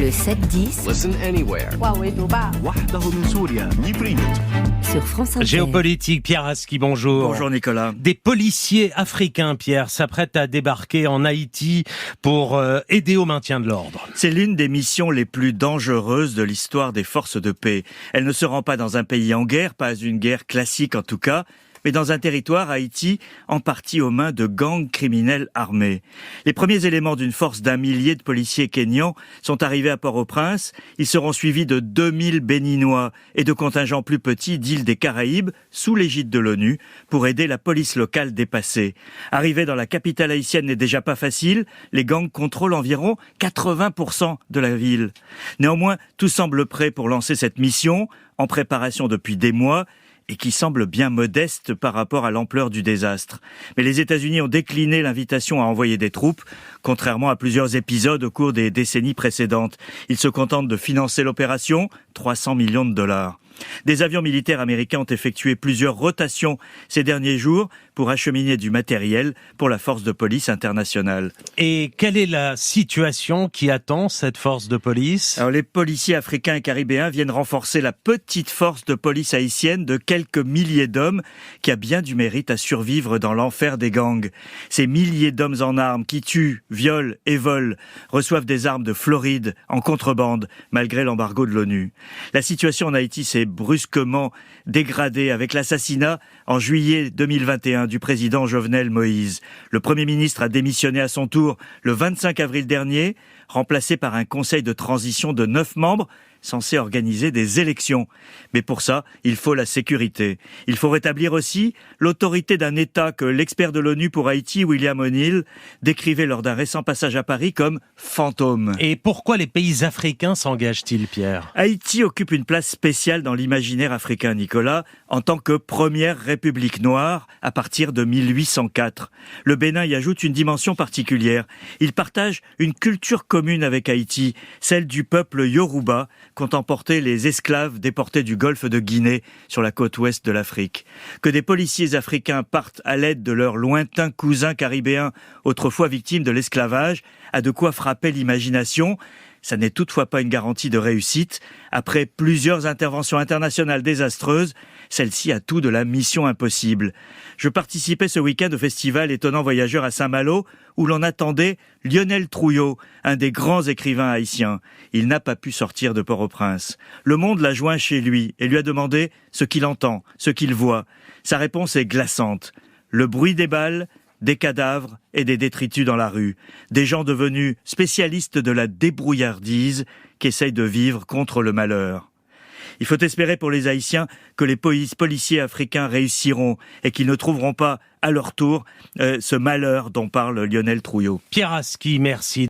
Le 7-10 Listen anywhere. sur France Inter. Géopolitique, Pierre Aski, bonjour. Bonjour Nicolas. Des policiers africains, Pierre, s'apprêtent à débarquer en Haïti pour aider au maintien de l'ordre. C'est l'une des missions les plus dangereuses de l'histoire des forces de paix. Elle ne se rend pas dans un pays en guerre, pas une guerre classique en tout cas, mais dans un territoire, Haïti, en partie aux mains de gangs criminels armés. Les premiers éléments d'une force d'1 millier de policiers kényans sont arrivés à Port-au-Prince. Ils seront suivis de 2000 Béninois et de contingents plus petits d'îles des Caraïbes, sous l'égide de l'ONU, pour aider la police locale dépassée. Arriver dans la capitale haïtienne n'est déjà pas facile. Les gangs contrôlent environ 80% de la ville. Néanmoins, tout semble prêt pour lancer cette mission, en préparation depuis des mois, et qui semble bien modeste par rapport à l'ampleur du désastre. Mais les États-Unis ont décliné l'invitation à envoyer des troupes, contrairement à plusieurs épisodes au cours des décennies précédentes. Ils se contentent de financer l'opération, 300 millions de dollars. Des avions militaires américains ont effectué plusieurs rotations ces derniers jours pour acheminer du matériel pour la force de police internationale. Et quelle est la situation qui attend cette force de police ? Alors, les policiers africains et caribéens viennent renforcer la petite force de police haïtienne de quelques milliers d'hommes qui a bien du mérite à survivre dans l'enfer des gangs. Ces milliers d'hommes en armes qui tuent, violent et volent reçoivent des armes de Floride en contrebande malgré l'embargo de l'ONU. La situation en Haïti s'est brusquement dégradée avec l'assassinat en juillet 2021 du président Jovenel Moïse. Le Premier ministre a démissionné à son tour le 25 avril dernier, remplacé par un conseil de transition de 9 membres censé organiser des élections. Mais pour ça, il faut la sécurité. Il faut rétablir aussi l'autorité d'un État que l'expert de l'ONU pour Haïti, William O'Neill, décrivait lors d'un récent passage à Paris comme fantôme. Et pourquoi les pays africains s'engagent-ils, Pierre ? Haïti occupe une place spéciale dans l'imaginaire africain, Nicolas, en tant que première république noire à partir de 1804. Le Bénin y ajoute une dimension particulière. Il partage une culture commune avec Haïti, celle du peuple Yoruba, qu'ont emporté les esclaves déportés du golfe de Guinée sur la côte ouest de l'Afrique. Que des policiers africains partent à l'aide de leurs lointains cousins caribéens, autrefois victimes de l'esclavage, a de quoi frapper l'imagination. Ça n'est toutefois pas une garantie de réussite. Après plusieurs interventions internationales désastreuses, celle-ci a tout de la mission impossible. Je participais ce week-end au festival Étonnant Voyageur à Saint-Malo, où l'on attendait Lionel Trouillot, un des grands écrivains haïtiens. Il n'a pas pu sortir de Port-au-Prince. Le Monde l'a joint chez lui et lui a demandé ce qu'il entend, ce qu'il voit. Sa réponse est glaçante. Le bruit des balles, des cadavres et des détritus dans la rue. Des gens devenus spécialistes de la débrouillardise qui essayent de vivre contre le malheur. Il faut espérer pour les Haïtiens que les policiers africains réussiront et qu'ils ne trouveront pas à leur tour ce malheur dont parle Lionel Trouillot. Pierre Aski, merci.